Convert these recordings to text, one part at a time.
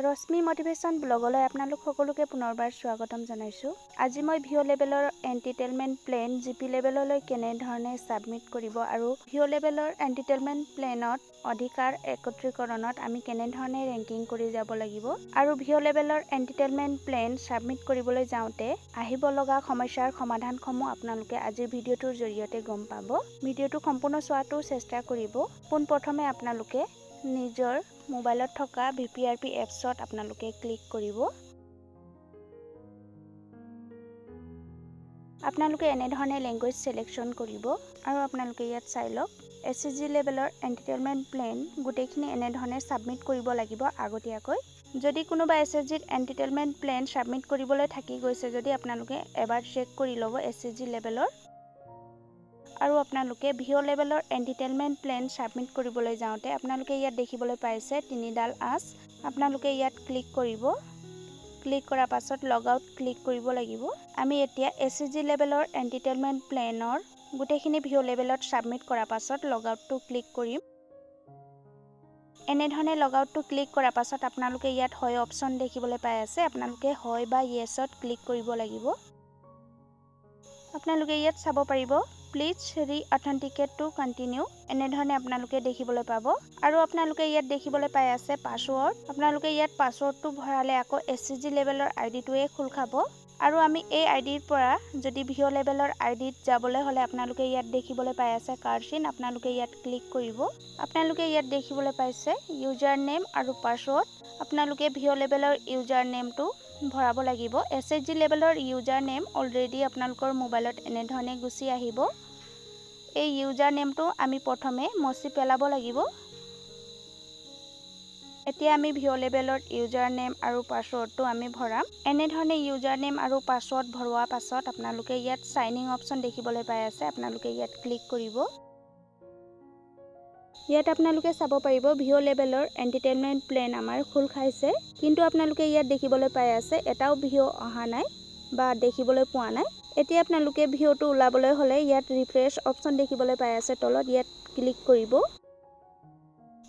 ৰশ্মি motivation ব্লগলৈ আপোনালোক সকলোকে পুনৰবাৰ স্বাগতম জনাইছো। আজি মই ভিও লেভেলৰ এন্টিটেলমেন্ট প্লেন জিপি লেভেললৈ কেনে ধৰণে সাবমিট কৰিব আৰু ভিও লেভেলৰ এন্টিটেলমেন্ট প্লেনত অধিকাৰ একত্ৰীকৰণত আমি কেনে ধৰণে ৰেংকিং কৰি যাব লাগিব আৰু ভিও লেভেলৰ এন্টিটেলমেন্ট প্লেন সাবমিট কৰিবলৈ যাওঁতে আহিব লগা সমস্যাৰ সমাধানসমূহ আপোনালোকে আজিৰ ভিডিওটোৰ জৰিয়তে গম পাব। ভিডিওটো সম্পূৰ্ণ চোৱাটো চেষ্টা কৰিব। পোনপ্ৰথমে আপোনালোকে নিজৰ মোবাইলত থকা ভিপিআৰপি এপছত আপোনালোকে ক্লিক কৰিব। আপোনালোকে এনে ধৰণে ল্যাঙ্গুৱেজ সিলেকশন কৰিব আৰু আপোনালোকে ইয়াত চাই লওক এসএসজি লেভেলৰ এন্টিটেলমেন্ট প্লেন গুটেইখিনি এনে ধৰণে সাবমিট কৰিব লাগিব আগতীয়াকৈ। যদি কোনোবা এসএসজি এন্টিটেলমেন্ট প্লেন সাবমিট কৰিবলৈ থাকি গৈছে যদি আপোনালোকে এবাৰ চেক কৰি লব এসএসজি লেভেলৰ আৰু আপোনালোকে ভিও লেভেলৰ এন্টিটেলমেন্ট প্লেন সাবমিট কৰিবলৈ যাওঁতে আপোনালোকে ইয়াত দেখিবলৈ পাইছে তিনিডাল আঁচ। আপোনালোকে ইয়াত ক্লিক কৰিব। ক্লিক কৰাৰ পাছত লগ আউট ক্লিক কৰিব লাগিব। আমি এতিয়া এসএসজি লেভেলৰ এন্টিটেলমেন্ট প্লেনৰ গুটেইখিনি ভিও লেভেলত সাবমিট কৰাৰ পাছত লগ আউটটো ক্লিক কৰিম। এনে ধৰণে লগ আউটটো ক্লিক কৰাৰ পাছত আপোনালোকে ইয়াত হয় অপচন দেখিবলৈ পাই আছে। আপোনালোকে হয় বা ইয়েছত ক্লিক কৰিব লাগিব। আপোনালোকে ইয়াত চাব পাৰিব প্লিজ ৰি-অথেন্টিকেট টু কন্টিনিউ এনে ধৰণে আপোনালোকে দেখিবলৈ পাব আৰু আপোনালোকে ইয়াত দেখিবলৈ পাই আছে পাসওয়াৰ্ড। আপোনালোকে ইয়াত পাসওয়াৰ্ডটো ভৰালে আকৌ এসএসজি লেভেলৰ আইডিটোৱে খোল খাব আৰু আমি এই আইডিৰ পৰা যদি ভিও লেভেলৰ আইডিত যাবলৈ হলে আপোনালোকে ইয়াত দেখিবলৈ পাই আছে কাৰ্চিন। আপোনালোকে ইয়াত ক্লিক কৰিব। আপোনালোকে ইয়াত দেখিবলৈ পাইছে ইউজাৰ নেম আৰু পাসওয়াৰ্ড। আপোনালোকে ভিও লেভেলৰ ইউজাৰ নেমটো ভৰাব লাগিব। এসএসজি লেভেলৰ ইউজাৰ নেম অলৰেডি আপোনালোকৰ মোবাইলত এনে ধৰণে গুছি আহিব। এই ইউজাৰ নেমটো আমি প্ৰথমে মচি পেলাব লাগিব। এতিয়া আমি ভিও লেভেলৰ ইউজাৰ নেম আৰু পাসওয়াৰ্ডটো আমি ভৰাম। এনে ধৰণে ইউজাৰ নেম আৰু পাসওয়াৰ্ড ভৰোৱা পাছত আপোনালোকে ইয়াত সাইন ইন অপচন দেখিবলৈ পাই আছে। আপোনালোকে ইয়াত ক্লিক কৰিব। ইয়াত আপোনালোকে চাব পাৰিব ভিও লেভেলৰ এন্টিটেলমেন্ট প্লেন আমাৰ খোল খাইছে, কিন্তু আপোনালোকে ইয়াত দেখিবলৈ পাই আছে এটাও ভিও অহা নাই বা দেখিবলৈ পোৱা নাই। এতিয়া আপোনালোকে ভিওটো ওলাবলৈ হলে ইয়াত ৰিফ্ৰেশ অপচন দেখিবলৈ পাই আছে তলত, ইয়াত ক্লিক কৰিব।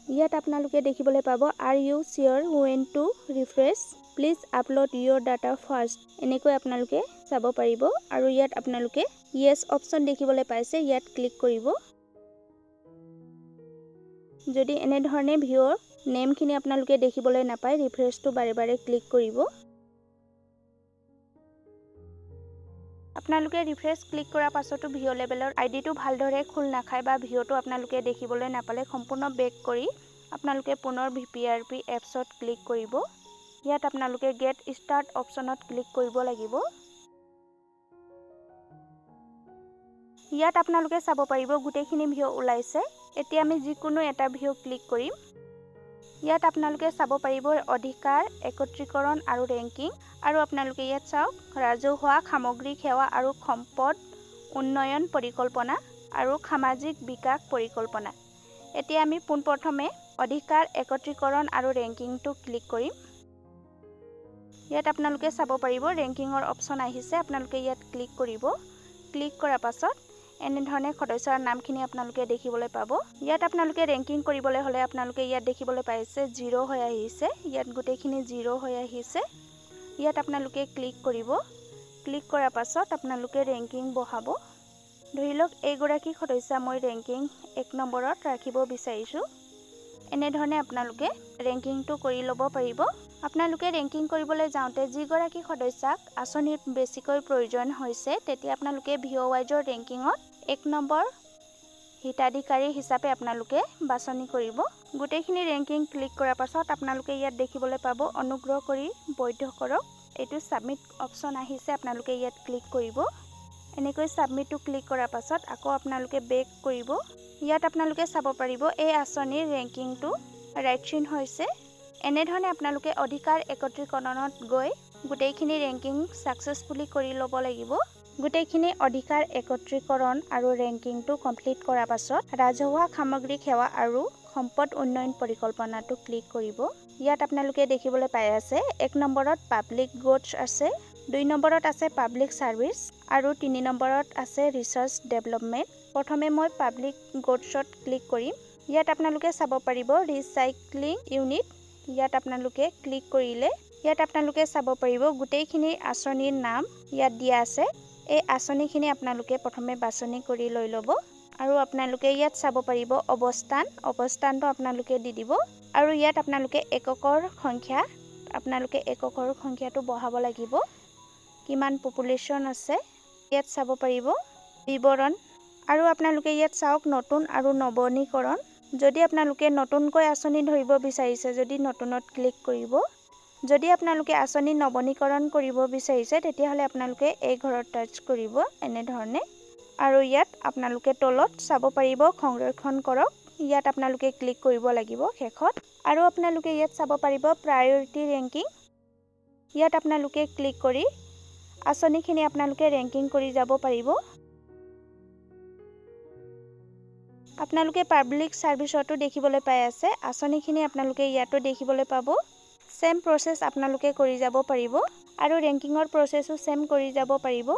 ইয়াত আপোনালোকে দেখিবলৈ পাব are you sure when to refresh please upload your data first এনেকৈ আপোনালোকে চাব পাৰিব আৰু ইয়াত আপোনালোকে yes অপচন দেখিবলৈ পাইছে, ইয়াত ক্লিক কৰিব। যদি এনে ধৰণে ভিওৰ নেমখিনি আপোনালোকে দেখিবলৈ নাপায় ৰিফ্ৰেশটো বাৰে বাৰে ক্লিক কৰিব। আপোনালোকে ৰিফ্ৰেশ ক্লিক কৰাৰ পাছতো ভিও লেভেলৰ আইডিটো ভালদৰে খোল নাখায় বা ভিওটো আপোনালোকে দেখিবলৈ নাপালে সম্পূৰ্ণ বেক কৰি আপোনালোকে পুনৰ ভিপিআৰপি এপছত ক্লিক কৰিব। ইয়াত আপোনালোকে গেট ষ্টাৰ্ট অপচনত ক্লিক কৰিব লাগিব। ইয়াত আপোনালোকে চাব পাৰিব গুটেইখিনি ভিও ওলাইছে। এতিয়া আমি যিকোনো এটা ভিও ক্লিক কৰিম। ইয়াত আপোনালোকে চাব পাৰিব অধিকাৰ একত্ৰীকৰণ আৰু ৰেংকিং আৰু আপোনালোকে ইয়াত চাওক ৰাজহুৱা সামগ্ৰিক সেৱা আৰু সম্পদ উন্নয়ন পৰিকল্পনা আৰু সামাজিক বিকাশ পৰিকল্পনা। এতিয়া আমি পোনপ্ৰথমে অধিকাৰ একত্ৰীকৰণ আৰু ৰেংকিংটো ক্লিক কৰিম। ইয়াত আপোনালোকে চাব পাৰিব ৰেংকিঙৰ অপচন আহিছে। আপোনালোকে ইয়াত ক্লিক কৰিব। ক্লিক কৰাৰ পাছত এনে ধৰণে সদস্যৰ নামখিনি আপোনালোকে দেখিবলৈ পাব। ইয়াত আপোনালোকে ৰেংকিং কৰিবলৈ হলে আপোনালোকে ইয়াত দেখিবলৈ পাইছে 0 হৈ আহিছে। ইয়াত গুটেইখিনি 0 হৈ আহিছে। ইয়াত আপোনালোকে ক্লিক কৰিব। ক্লিক কৰাৰ পাছত আপোনালোকে ৰেংকিং বহাব। ধৰি লওক এইগৰাকী সদস্যা মই ৰেংকিং 1 নম্বৰত ৰাখিব বিচাৰিছো। এনে ধৰণে আপোনালোকে ৰেংকিংটো কৰি ল'ব পাৰিব। আপোনালোকে ৰেংকিং কৰিবলৈ যাওঁতে যিগৰাকী সদস্যাক আঁচনিৰ বেছিকৈ প্ৰয়োজন হৈছে তেতিয়া আপোনালোকে ভিও ৱাইজৰ ৰেংকিঙত 1 নম্বৰ হিতাধিকাৰী হিচাপে আপোনালোকে বাছনি কৰিব। গুটেইখিনি ৰেংকিং ক্লিক কৰাৰ পাছত আপোনালোকে ইয়াত দেখিবলৈ পাব অনুগ্ৰহ কৰি বৈধ কৰক এইটো সাবমিট অপচন আহিছে। আপোনালোকে ইয়াত ক্লিক কৰিব। এনেকৈ সাবমিটটো ক্লিক কৰাৰ পাছত আকৌ আপোনালোকে বেক কৰিব। ইয়াত আপোনালোকে চাব পাৰিব এই আঁচনিৰ ৰেংকিংটো ৰাইট চিন হৈছে। এনে ধৰণে আপোনালোকে অধিকাৰ একত্ৰীকৰণত গৈ গুটেইখিনি ৰেংকিং সাকসেসফুলি কৰি ল'ব লাগিব। গুটেইখিনি অধিকাৰ একত্ৰীকৰণ আৰু ৰেংকিংটো কমপ্লিট কৰাৰ পাছত ৰাজহুৱা সামগ্ৰিক সেৱা আৰু সম্পদ উন্নয়ন পৰিকল্পনাটো ক্লিক কৰিব। ইয়াত আপোনালোকে দেখিবলৈ পাই আছে 1 নম্বৰত পাব্লিক গুডছ আছে, 2 নম্বৰত আছে পাব্লিক সাৰ্ভিস আৰু 3 নম্বৰত আছে ৰিসাৰ্চ ডেভেলপমেন্ট। প্ৰথমে মই পাব্লিক গুডছত ক্লিক কৰিম। ইয়াত আপোনালোকে চাব পাৰিব ৰিসাইক্লিং ইউনিট ইয়াত আপোনালোকে ক্লিক কৰিলে ইয়াত আপোনালোকে চাব পাৰিব গোটেইখিনি আঁচনিৰ নাম ইয়াত দিয়া আছে। এই আঁচনিখিনি আপোনালোকে প্ৰথমে বাছনি কৰি লৈ ল'ব আৰু আপোনালোকে ইয়াত চাব পাৰিব অৱস্থানটো আপোনালোকে দি দিব আৰু ইয়াত আপোনালোকে এককৰ সংখ্যাটো বঢ়াব লাগিব। কিমান পপুলেশ্যন আছে ইয়াত চাব পাৰিব বিৱৰণ আৰু আপোনালোকে ইয়াত চাওক নতুন আৰু নৱনীকৰণ। যদি আপোনালোকে নতুনকৈ আঁচনি ধৰিব বিচাৰিছে যদি নতুনত ক্লিক কৰিব। যদি আপোনালোকে আঁচনি নৱনীকৰণ কৰিব বিচাৰিছে তেতিয়াহ'লে আপোনালোকে এই ঘৰত টাচ কৰিব এনেধৰণে আৰু ইয়াত আপোনালোকে তলত চাব পাৰিব সংৰক্ষণ কৰক। ইয়াত আপোনালোকে ক্লিক কৰিব লাগিব শেষত আৰু আপোনালোকে ইয়াত চাব পাৰিব প্ৰায়ৰিটি ৰেংকিং। ইয়াত আপোনালোকে ক্লিক কৰি আঁচনিখিনি আপোনালোকে ৰেংকিং কৰি যাব পাৰিব। আপোনালোকে পাব্লিক সাৰ্ভিসতো দেখিবলৈ পাই আছে আঁচনিখিনি আপোনালোকে ইয়াতো দেখিবলৈ পাব। সেম প্ৰসেস আপোনালোকে কৰি যাব পাৰিব আৰু ৰেংকিঙৰ প্ৰসেসও সেম কৰি যাব পাৰিব।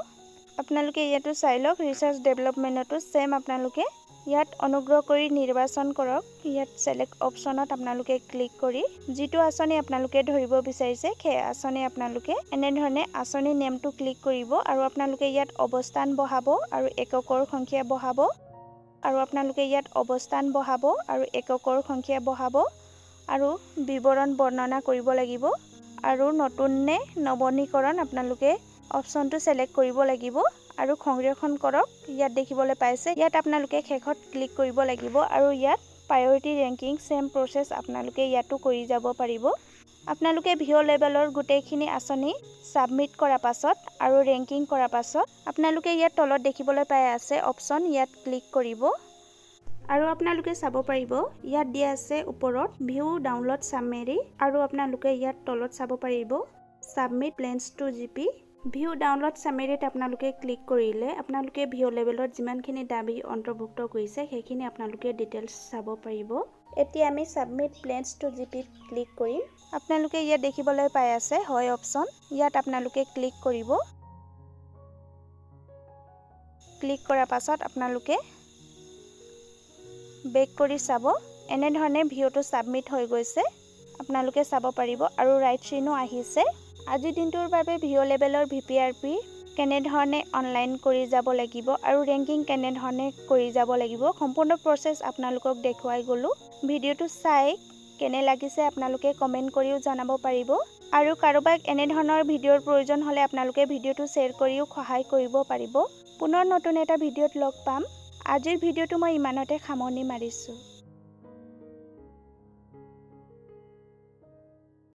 আপোনালোকে ইয়াতো চাই লওক ৰিসাৰ্চ ডেভেলপমেন্টতো সেম আপোনালোকে ইয়াত অনুগ্ৰহ কৰি নিৰ্বাচন কৰক। ইয়াত সিলেক্ট অপচনত আপোনালোকে ক্লিক কৰি যিটো আঁচনি আপোনালোকে ধৰিব বিচাৰিছে সেই আঁচনি আপোনালোকে এনেধৰণে আঁচনি নেমটো ক্লিক কৰিব আৰু আপোনালোকে ইয়াত অৱস্থান বহাব আৰু এককৰ সংখ্যা বহাব আৰু আপোনালোকে ইয়াত অৱস্থান বহাব আৰু এককৰ সংখ্যা বহাব আৰু বিৱৰণ বৰ্ণনা কৰিব লাগিব আৰু নতুন নে নৱনীকৰণ আপোনালোকে অপচনটো সিলেক্ট কৰিব লাগিব আৰু সংৰক্ষণ কৰক। ইয়াত দেখিবলৈ পাইছে ইয়াত আপোনালোকে শেষত ক্লিক কৰিব লাগিব আৰু ইয়াত প্ৰায়ৰিটি ৰেংকিং সেম প্ৰসেস আপোনালোকে ইয়াতো কৰি যাব পাৰিব। আপোনালোকে ভিও লেভেলৰ গোটেইখিনি আঁচনি সাবমিট কৰা পাছত আৰু ৰেংকিং কৰা পাছত আপোনালোকে ইয়াত তলত দেখিবলৈ পাই আছে অপচন ইয়াত ক্লিক কৰিব আৰু আপোনালোকে চাব পাৰিব ইয়াত দিয়া আছে ওপৰত ভিউ ডাউনলোড সামৰি আৰু আপোনালোকে ইয়াত তলত চাব পাৰিব submit plans to GP. View download সামৰিত আপোনালোকে ক্লিক কৰিলে আপোনালোকে ভিও লেভেলত যিমানখিনি দাবী অন্তৰ্ভুক্ত কৰিছে সেইখিনি আপোনালোকে ডিটেইলছ চাব পাৰিব। এতিয়া আমি submit plans to GP click কৰিম। আপোনালোকে ইয়াত দেখিবলৈ পাই আছে হয় অপচন ইয়াত আপোনালোকে ক্লিক কৰিব। ক্লিক কৰাৰ পাছত আপোনালোকে বেক কৰি চাব এনেধৰণে ভিউটো সাবমিট হৈ গৈছে আপোনালোকে চাব পাৰিব আৰু ৰাইট চিনো আহিছে। আজিৰ দিনটোৰ বাবে ভিও লেভেলৰ ভিপিআৰপি কেনেধৰণে অনলাইন কৰি যাব লাগিব আৰু ৰেংকিং কেনেধৰণে কৰি যাব লাগিব সম্পূৰ্ণ প্ৰসেস আপোনালোকক দেখুৱাই গলো। ভিডিওটো চাই কেনে লাগিছে আপোনালোকে কমেন্ট কৰিও জনাব পাৰিব আৰু কাৰোবাক এনেধৰণৰ ভিডিওৰ প্ৰয়োজন হলে আপোনালোকে ভিডিওটো শ্বেয়াৰ কৰিও সহায় কৰিব পাৰিব। পুনৰ নতুন এটা ভিডিওত লগ পাম। আজিৰ ভিডিওটো মই ইমানতে সামৰণি মাৰিছো।